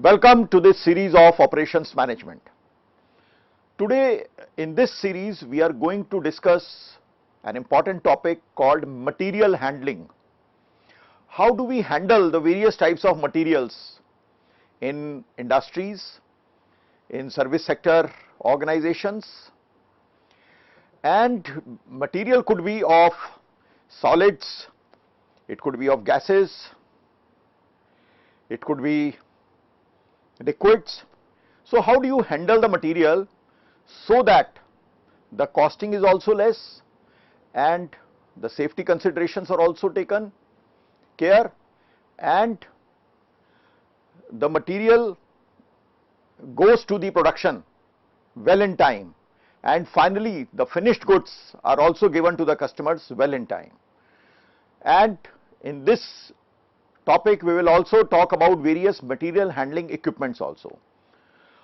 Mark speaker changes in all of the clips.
Speaker 1: Welcome to this series of operations management. Today in this series we are going to discuss an important topic called material handling. How do we handle the various types of materials in industries, in service sector organizations, and material could be of solids, it could be of gases, it could be liquids. So how do you handle the material so that the costing is also less and the safety considerations are also taken care and the material goes to the production well in time, and finally the finished goods are also given to the customers well in time. And in this topic we will also talk about various material handling equipments also,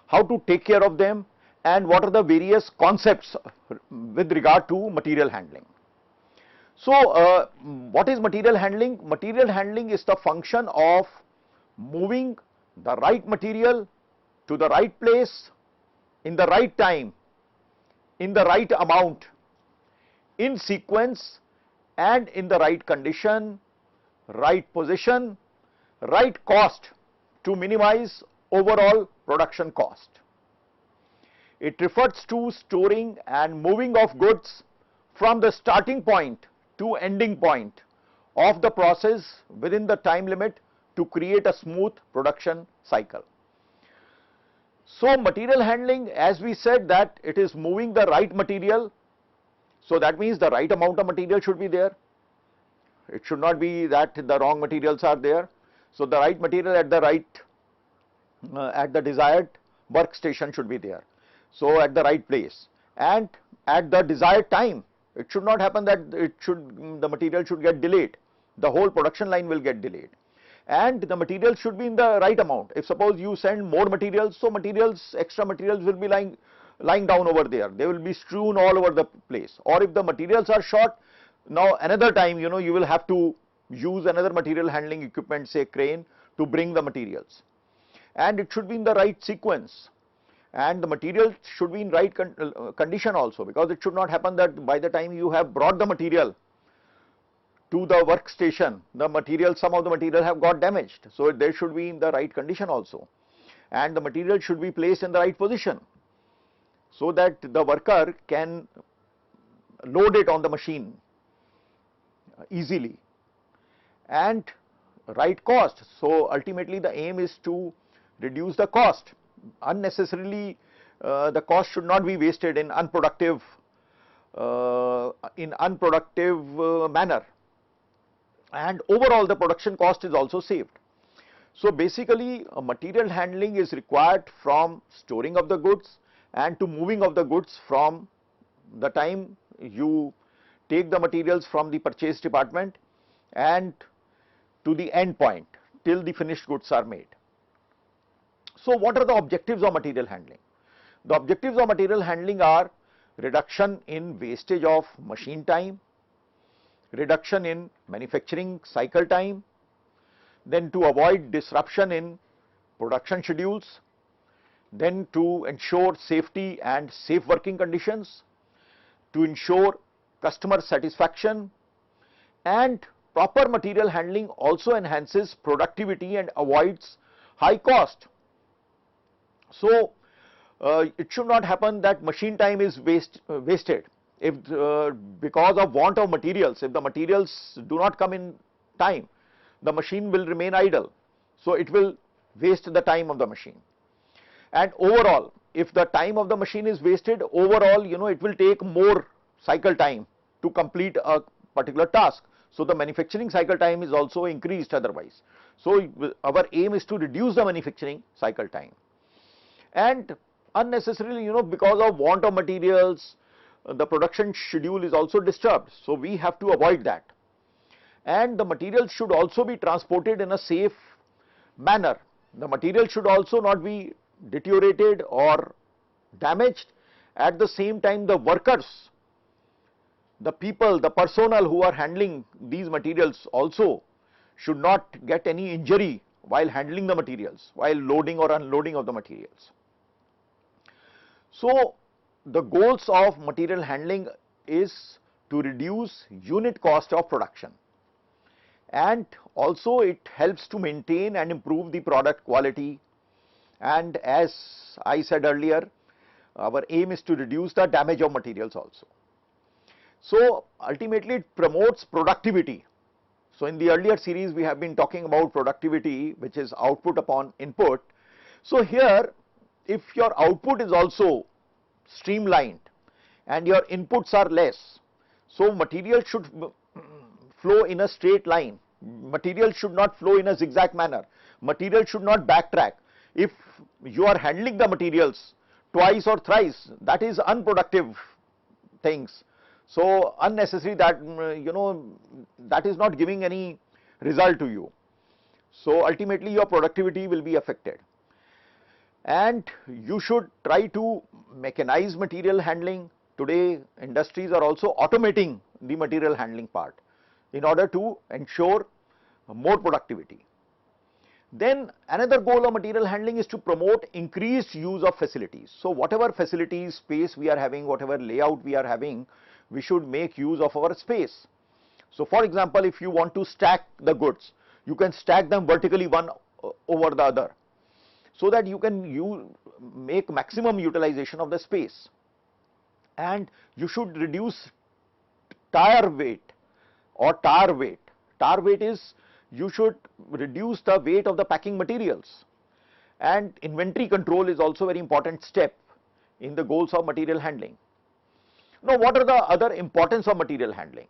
Speaker 1: how to take care of them and what are the various concepts with regard to material handling. So what is material handling? Material handling is the function of moving the right material to the right place in the right time, in the right amount, in sequence and in the right condition, right position, right cost to minimize overall production cost. It refers to storing and moving of goods from the starting point to ending point of the process within the time limit to create a smooth production cycle. So material handling, as we said, that it is moving the right material, so that means the right amount of material should be there. It should not be that the wrong materials are there. So the right material at the at the desired workstation should be there. So at the right place and at the desired time. It should not happen that the material should get delayed. The whole production line will get delayed. And the material should be in the right amount. If suppose you send more materials, so extra materials will be lying down over there. They will be strewn all over the place. Or if the materials are short, now another time you will have to use another material handling equipment, say crane, to bring the materials. And it should be in the right sequence. And the material should be in right condition also, because it should not happen that by the time you have brought the material to the workstation, some of the material have got damaged. So they should be in the right condition also. And the material should be placed in the right position so that the worker can load it on the machine easily, and right cost. So ultimately the aim is to reduce the cost. Unnecessarily the cost should not be wasted in unproductive manner, and overall the production cost is also saved. So basically material handling is required from storing of the goods and to moving of the goods from the time you take the materials from the purchase department and to the end point till the finished goods are made. So what are the objectives of material handling? The objectives of material handling are reduction in wastage of machine time, reduction in manufacturing cycle time, then to avoid disruption in production schedules, then to ensure safety and safe working conditions, to ensure customer satisfaction, and proper material handling also enhances productivity and avoids high cost. So it should not happen that machine time is wasted. If because of want of materials, if the materials do not come in time, the machine will remain idle. So it will waste the time of the machine. And overall, if the time of the machine is wasted, overall it will take more cycle time to complete a particular task. So the manufacturing cycle time is also increased otherwise. So our aim is to reduce the manufacturing cycle time. And unnecessarily, because of want of materials, the production schedule is also disturbed. So we have to avoid that. And the material should also be transported in a safe manner. The material should also not be deteriorated or damaged. At the same time, the workers, the people, the personnel who are handling these materials also should not get any injury while handling the materials, while loading or unloading of the materials. So the goals of material handling is to reduce unit cost of production, and also it helps to maintain and improve the product quality, and as I said earlier, our aim is to reduce the damage of materials also. So ultimately it promotes productivity. So in the earlier series we have been talking about productivity, which is output upon input. So here, if your output is also streamlined and your inputs are less, so material should flow in a straight line. Material should not flow in a zigzag manner. Material should not backtrack. If you are handling the materials twice or thrice, that is unproductive things. So unnecessary, that that is not giving any result to you. So ultimately your productivity will be affected, and you should try to mechanize material handling. Today industries are also automating the material handling part in order to ensure more productivity. Then another goal of material handling is to promote increased use of facilities. So whatever facilities, space we are having, whatever layout we are having, we should make use of our space. So for example, if you want to stack the goods, you can stack them vertically one over the other, so that you can make maximum utilization of the space. And you should reduce tire weight or tar weight. Tar weight is, you should reduce the weight of the packing materials, and inventory control is also a very important step in the goals of material handling. Now, what are the other importance of material handling?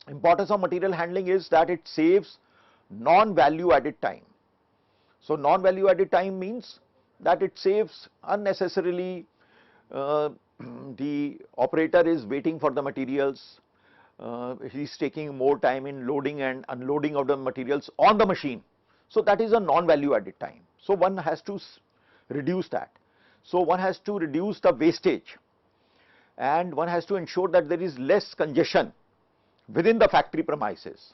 Speaker 1: Importance of material handling is that it saves non-value added time. So non-value added time means that it saves unnecessarily, the operator is waiting for the materials, he is taking more time in loading and unloading of the materials on the machine. So that is a non-value added time. So one has to reduce that. So one has to reduce the wastage, and one has to ensure that there is less congestion within the factory premises.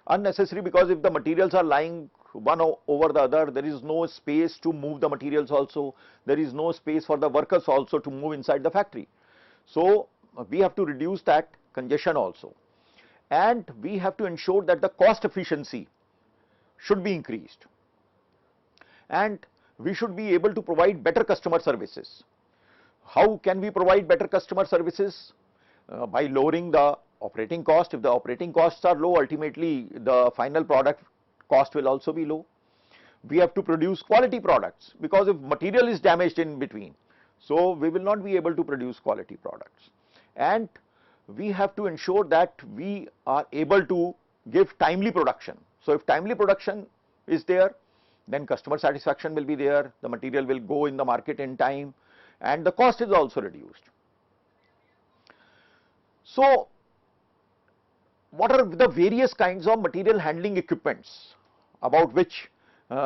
Speaker 1: Unnecessary, because if the materials are lying one over the other, there is no space to move the materials also, there is no space for the workers also to move inside the factory. So we have to reduce that congestion also, and we have to ensure that the cost efficiency should be increased, and we should be able to provide better customer services. How can we provide better customer services? By lowering the operating cost. If the operating costs are low, ultimately the final product cost will also be low. We have to produce quality products, because if material is damaged in between, so we will not be able to produce quality products. And we have to ensure that we are able to give timely production. So if timely production is there, then customer satisfaction will be there, the material will go in the market in time, and the cost is also reduced. So what are the various kinds of material handling equipments about which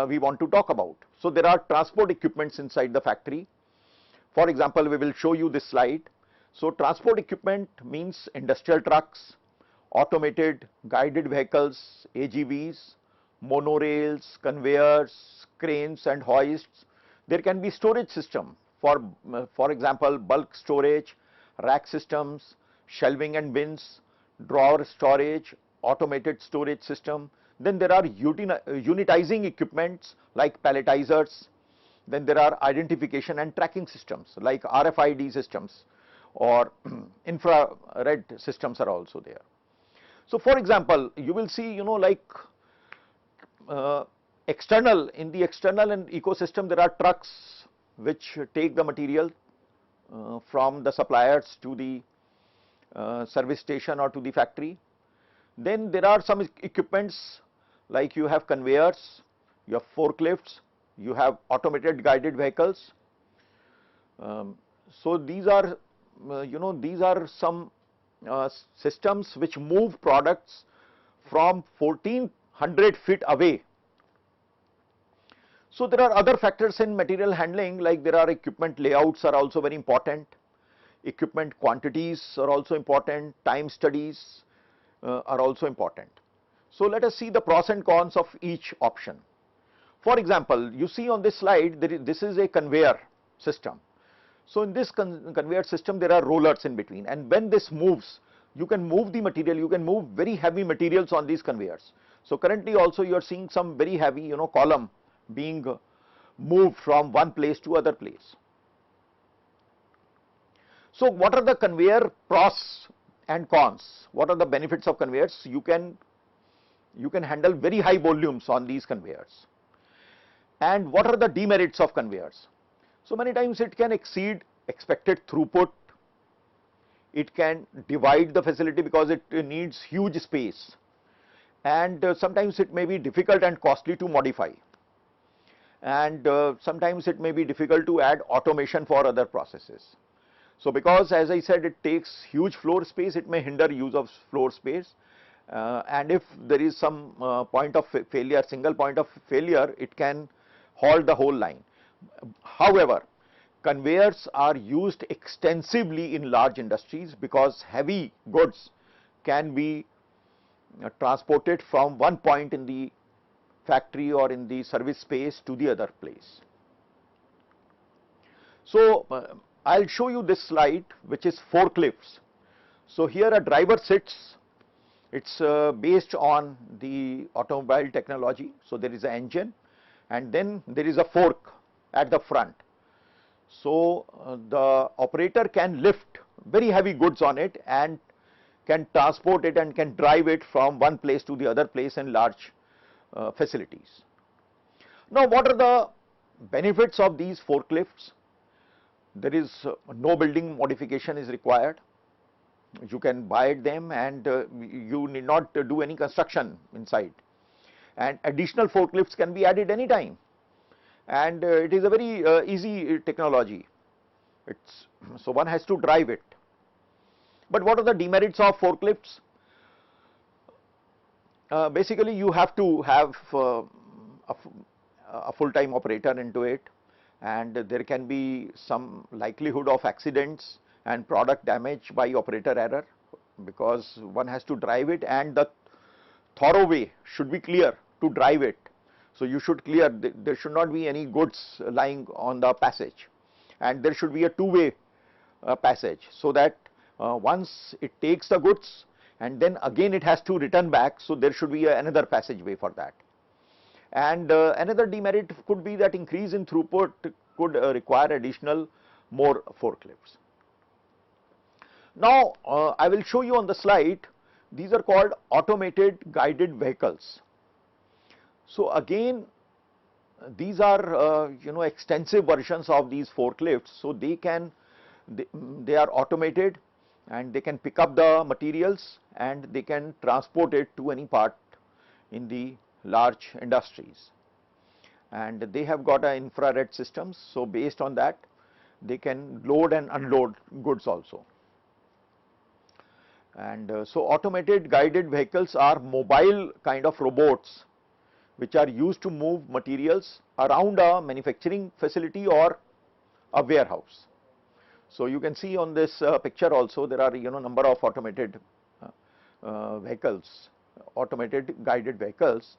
Speaker 1: we want to talk about? So there are transport equipments inside the factory. For example, we will show you this slide. So transport equipment means industrial trucks, automated guided vehicles, AGVs, monorails, conveyors, cranes and hoists. There can be storage system for example, bulk storage, rack systems, shelving and bins, drawer storage, automated storage system. Then there are unitizing equipments like palletizers. Then there are identification and tracking systems like RFID systems, or infrared systems are also there. So for example, you will see, like external, in the external and ecosystem, there are trucks which take the material from the suppliers to the service station or to the factory. Then there are some equipments like you have conveyors, you have forklifts, you have automated guided vehicles. So these are these are some systems which move products from 1400 feet away. So there are other factors in material handling, like there are equipment layouts are also very important, equipment quantities are also important, time studies are also important. So let us see the pros and cons of each option. For example, you see on this slide, this is a conveyor system. So in this conveyor system, there are rollers in between, and when this moves, you can move the material, you can move very heavy materials on these conveyors. So currently also you are seeing some very heavy, column being moved from one place to other place. So what are the conveyor pros and cons? What are the benefits of conveyors? You can handle very high volumes on these conveyors. And what are the demerits of conveyors? So many times it can exceed expected throughput. It can divide the facility because it needs huge space. And sometimes it may be difficult and costly to modify. And sometimes it may be difficult to add automation for other processes. So because, as I said, it takes huge floor space, it may hinder use of floor space. And if there is some point of failure, single point of failure, it can halt the whole line. However, conveyors are used extensively in large industries because heavy goods can be transported from one point in the factory or in the service space to the other place. So I'll show you this slide, which is forklifts. So here a driver sits. It's based on the automobile technology. So there is an engine, and then there is a fork at the front. So the operator can lift very heavy goods on it and can transport it and can drive it from one place to the other place in large facilities. Now, what are the benefits of these forklifts? There is no building modification is required. You can buy them, and you need not do any construction inside. And additional forklifts can be added anytime. And it is a very easy technology. So one has to drive it. But what are the demerits of forklifts? Basically, you have to have a full-time operator into it, and there can be some likelihood of accidents and product damage by operator error, because one has to drive it, and the thorough way should be clear to drive it. So you should clear, there should not be any goods lying on the passage, and there should be a two-way passage, so that once it takes the goods and then again it has to return back, so there should be another passageway for that. And another demerit could be that increase in throughput could require additional more forklifts. Now I will show you on the slide, these are called automated guided vehicles. So again, these are extensive versions of these forklifts. So they are automated, and they can pick up the materials and they can transport it to any part in the large industries. And they have got an infrared systems, so based on that they can load and unload goods also. And so automated guided vehicles are mobile kind of robots which are used to move materials around a manufacturing facility or a warehouse. So you can see on this picture also, there are number of automated vehicles, automated guided vehicles,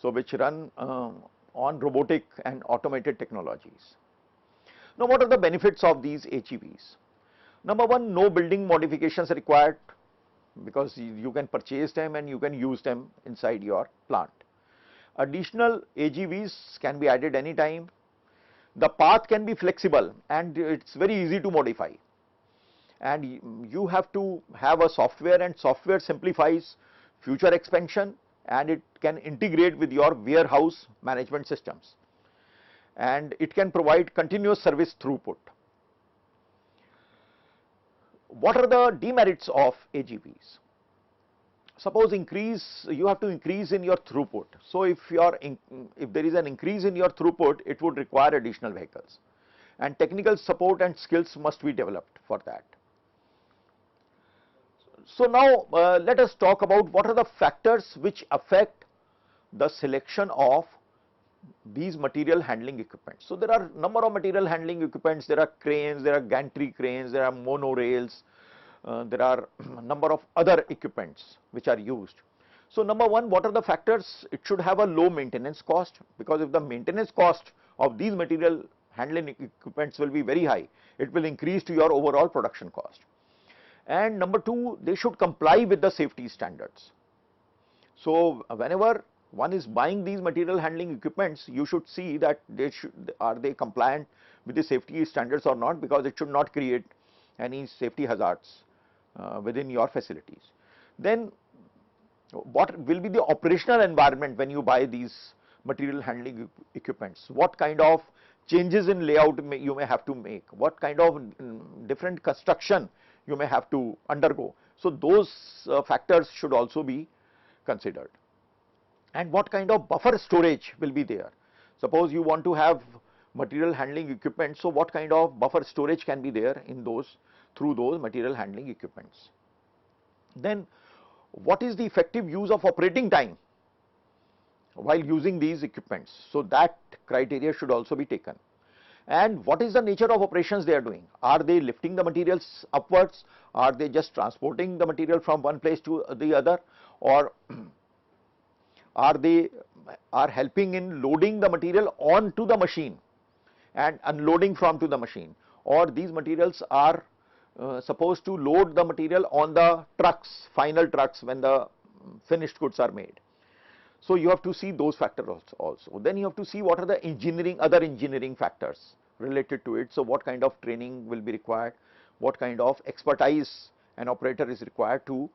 Speaker 1: so which run on robotic and automated technologies. Now, what are the benefits of these HEVs? Number one, no building modifications required, because you can purchase them and you can use them inside your plant. Additional AGVs can be added anytime. The path can be flexible and it's very easy to modify. And you have to have a software, and software simplifies future expansion, and it can integrate with your warehouse management systems. And it can provide continuous service throughput. What are the demerits of AGVs? Suppose you have to increase in your throughput. So if there is an increase in your throughput, it would require additional vehicles, and technical support and skills must be developed for that. So now let us talk about what are the factors which affect the selection of these material handling equipment. So there are number of material handling equipments. There are cranes, there are gantry cranes, there are monorails, there are number of other equipments which are used. So number one, what are the factors? It should have a low maintenance cost, because if the maintenance cost of these material handling equipments will be very high, it will increase to your overall production cost. And number two, they should comply with the safety standards. So whenever one is buying these material handling equipments, you should see that are they compliant with the safety standards or not, because it should not create any safety hazards within your facilities. Then what will be the operational environment when you buy these material handling equipments? What kind of changes in layout you may have to make? What kind of different construction you may have to undergo? So those factors should also be considered. And what kind of buffer storage will be there? Suppose you want to have material handling equipment, so what kind of buffer storage can be there in those, through those material handling equipments? Then what is the effective use of operating time while using these equipments? So that criteria should also be taken. And what is the nature of operations they are doing? Are they lifting the materials upwards? Are they just transporting the material from one place to the other? Or are they helping in loading the material onto the machine and unloading from to the machine? Or these materials are supposed to load the material on the trucks, final trucks, when the finished goods are made. So you have to see those factors also. Then you have to see what are the other engineering factors related to it. So what kind of training will be required, what kind of expertise an operator is required to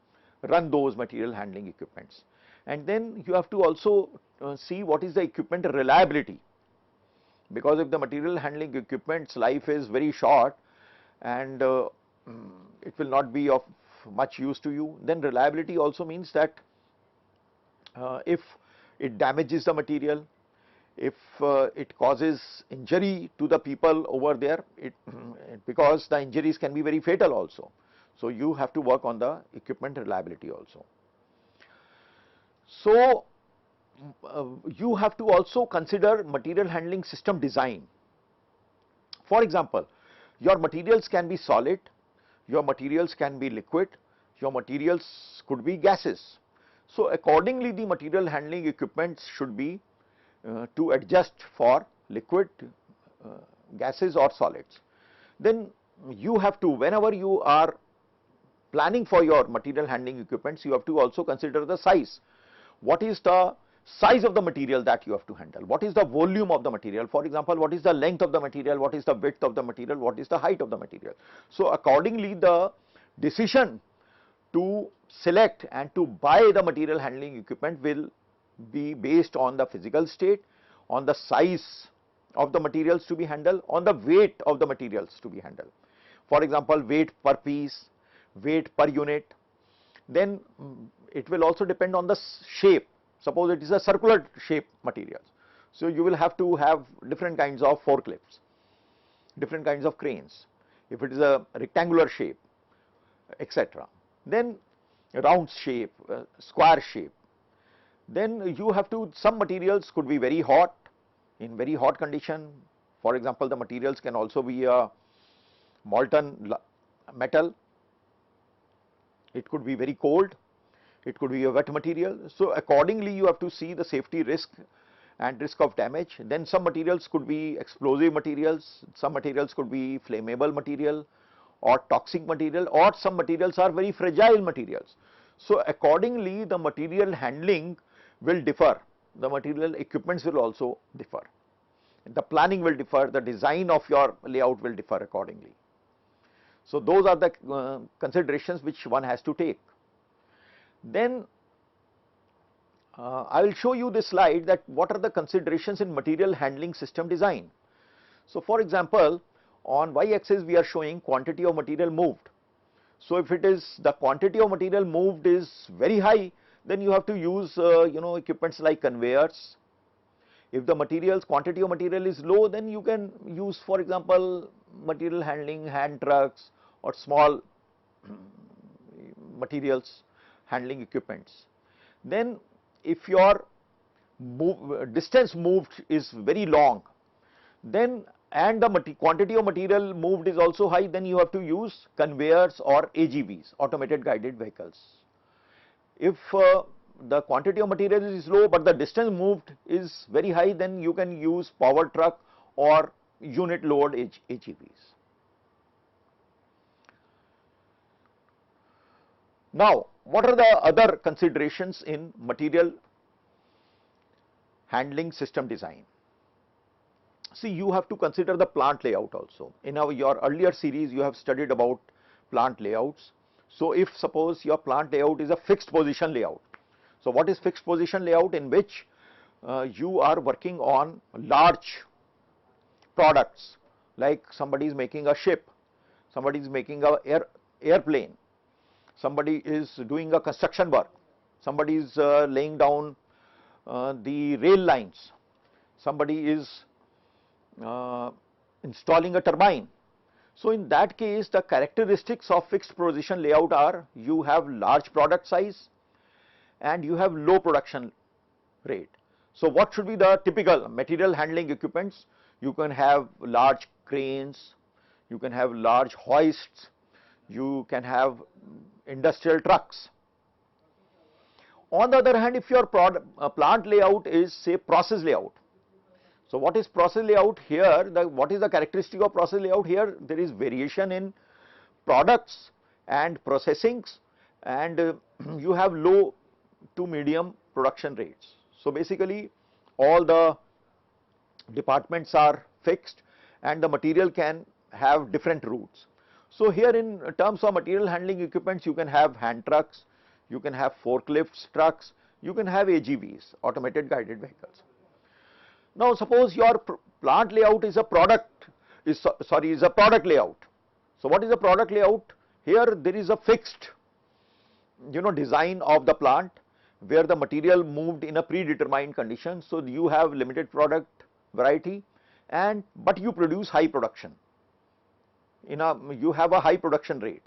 Speaker 1: run those material handling equipments. And then you have to also see what is the equipment reliability, because if the material handling equipment's life is very short and it will not be of much use to you, then reliability also means that if it damages the material, if it causes injury to the people over there, because the injuries can be very fatal also. So you have to work on the equipment reliability also. So you have to also consider material handling system design. For example, your materials can be solid, your materials can be liquid, your materials could be gases. So accordingly, the material handling equipment should be to adjust for liquid, gases or solids. Then you have to, whenever you are planning for your material handling equipments, you have to also consider the size. What is the size of the material that you have to handle? What is the volume of the material? For example, what is the length of the material? What is the width of the material? What is the height of the material? So accordingly, the decision to select and to buy the material handling equipment will be based on the physical state, on the size of the materials to be handled, on the weight of the materials to be handled. For example, weight per piece, weight per unit. Then it will also depend on the shape. Suppose it is a circular shape materials, so you will have to have different kinds of forklifts, different kinds of cranes. If it is a rectangular shape, etc. Then round shape, square shape. Then you have to, some materials could be very hot, in very hot condition. For example, the materials can also be a molten metal. It could be very cold. It could be a wet material. So accordingly, you have to see the safety risk and risk of damage. Then some materials could be explosive materials, some materials could be flammable material or toxic material, or some materials are very fragile materials. So accordingly, the material handling will differ, the material equipments will also differ, the planning will differ, the design of your layout will differ accordingly. So those are the considerations which one has to take. Then I will show you this slide, that what are the considerations in material handling system design. So for example, on y-axis we are showing quantity of material moved. So if it is, the quantity of material moved is very high, then you have to use equipments like conveyors. If the quantity of material is low, then you can use, for example, material handling hand trucks or small materials handling equipments. Then if your distance moved is very long, then and the quantity of material moved is also high, then you have to use conveyors or AGVs, automated guided vehicles. If the quantity of material is low but the distance moved is very high, then you can use power truck or unit load AGVs. Now, what are the other considerations in material handling system design? See, you have to consider the plant layout also. In your earlier series, you have studied about plant layouts. So, if suppose your plant layout is a fixed position layout. So, what is fixed position layout? In which you are working on large products, like somebody is making a ship, somebody is making a airplane, somebody is doing a construction work, somebody is laying down the rail lines, somebody is installing a turbine. So, in that case, the characteristics of fixed position layout are you have large product size and you have low production rate. So, what should be the typical material handling equipments? You can have large cranes, you can have large hoists, you can have industrial trucks. On the other hand, if your plant layout is say process layout. So, what is process layout here? What is the characteristic of process layout here? There is variation in products and processings, and you have low to medium production rates. So, basically all the departments are fixed and the material can have different routes. So, here in terms of material handling equipments, you can have hand trucks, you can have forklifts trucks, you can have AGVs, automated guided vehicles. Now, suppose your plant layout is a product layout. So, what is a product layout? Here there is a fixed design of the plant where the material moved in a predetermined condition. So, you have limited product variety but you produce high production, you have a high production rate.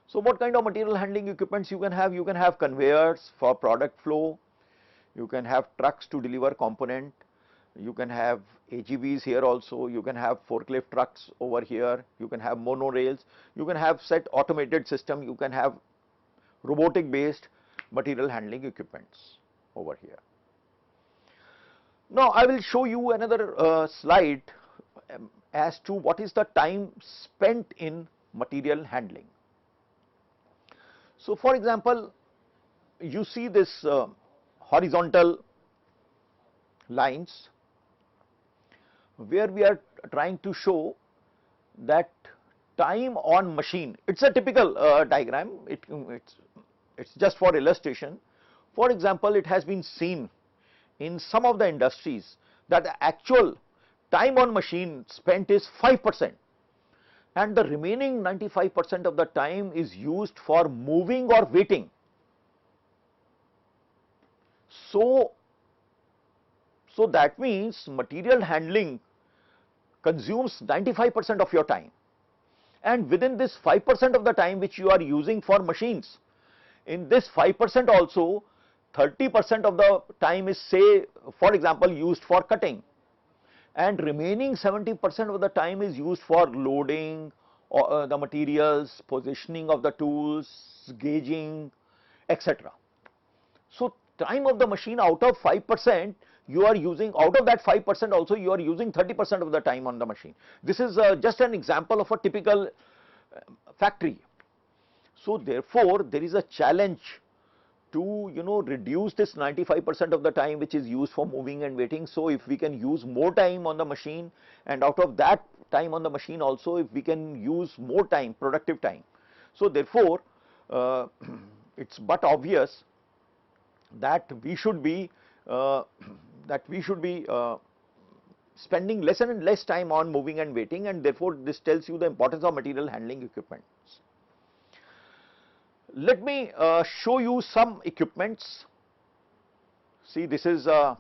Speaker 1: So, what kind of material handling equipments you can have? You can have conveyors for product flow, you can have trucks to deliver component, you can have AGVs here also, you can have forklift trucks over here, you can have monorails, you can have set automated system, you can have robotic based material handling equipments over here. Now, I will show you another slide as to what is the time spent in material handling. So, for example, you see this horizontal lines where we are trying to show that time on machine. It's a typical diagram, it's just for illustration. For example, it has been seen in some of the industries that the actual time on machine spent is 5% and the remaining 95% of the time is used for moving or waiting. So that means material handling consumes 95% of your time, and within this 5% of the time which you are using for machines, in this 5% also 30% of the time is, say for example, used for cutting, and remaining 70% of the time is used for loading the materials, positioning of the tools, gauging, etc. So, time of the machine out of 5%, you are using, out of that 5% also you are using 30% of the time on the machine. This is just an example of a typical factory. So, therefore, there is a challenge to reduce this 95% of the time which is used for moving and waiting. So, if we can use more time on the machine, and out of that time on the machine also if we can use more time, productive time. So, therefore, it's but obvious that we should be spending less and less time on moving and waiting, and therefore this tells you the importance of material handling equipments. Let me show you some equipments. See, this is a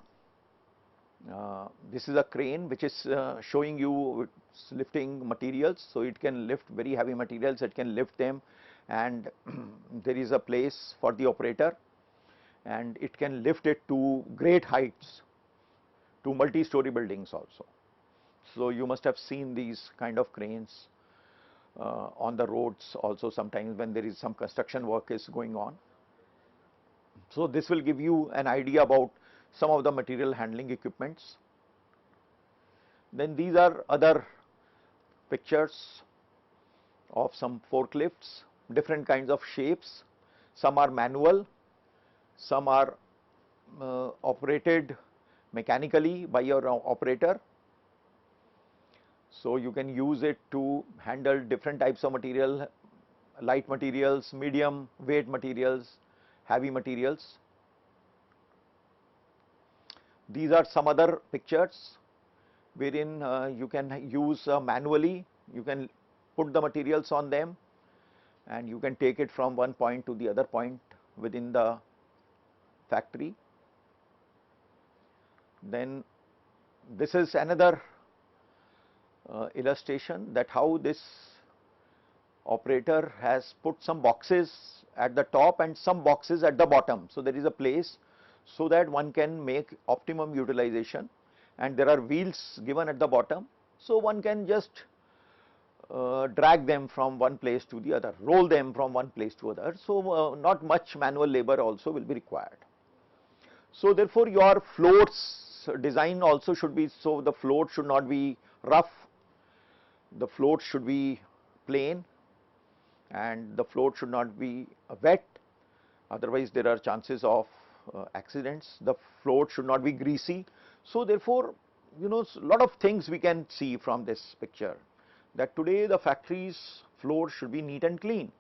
Speaker 1: crane which is showing you it's lifting materials. So, it can lift very heavy materials, it can lift them, and there is a place for the operator, and it can lift it to great heights, to multi-story buildings also. So, you must have seen these kind of cranes on the roads also sometimes when there is some construction work is going on. So this will give you an idea about some of the material handling equipments. Then these are other pictures of some forklifts, different kinds of shapes. Some are manual, some are operated mechanically by your operator. So you can use it to handle different types of material, light materials, medium weight materials, heavy materials. These are some other pictures wherein you can use manually, you can put the materials on them and you can take it from one point to the other point within the factory. Then this is another illustration that how this operator has put some boxes at the top and some boxes at the bottom. So there is a place so that one can make optimum utilization, and there are wheels given at the bottom, so one can just drag them from one place to the other, roll them from one place to other. So not much manual labor also will be required. So therefore your floats design also should be, so the float should not be rough, the float should be plain, and the float should not be wet, otherwise there are chances of accidents. The float should not be greasy. So therefore, you know, a lot of things we can see from this picture, that today the factory's floor should be neat and clean,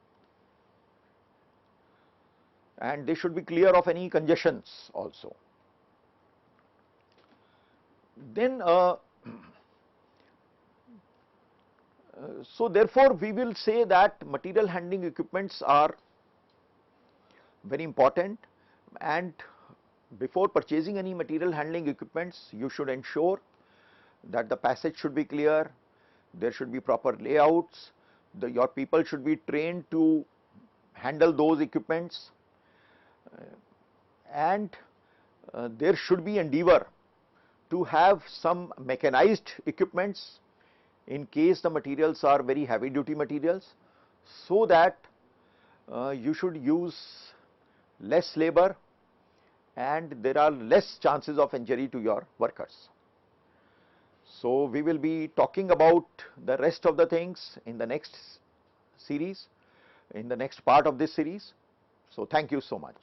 Speaker 1: and they should be clear of any congestions also. Then so therefore we will say that material handling equipments are very important, and before purchasing any material handling equipments you should ensure that the passage should be clear, there should be proper layouts, your people should be trained to handle those equipments, and there should be endeavor to have some mechanized equipments in case the materials are very heavy duty materials, so that you should use less labor and there are less chances of injury to your workers. So we will be talking about the rest of the things in the next series, in the next part of this series. So thank you so much.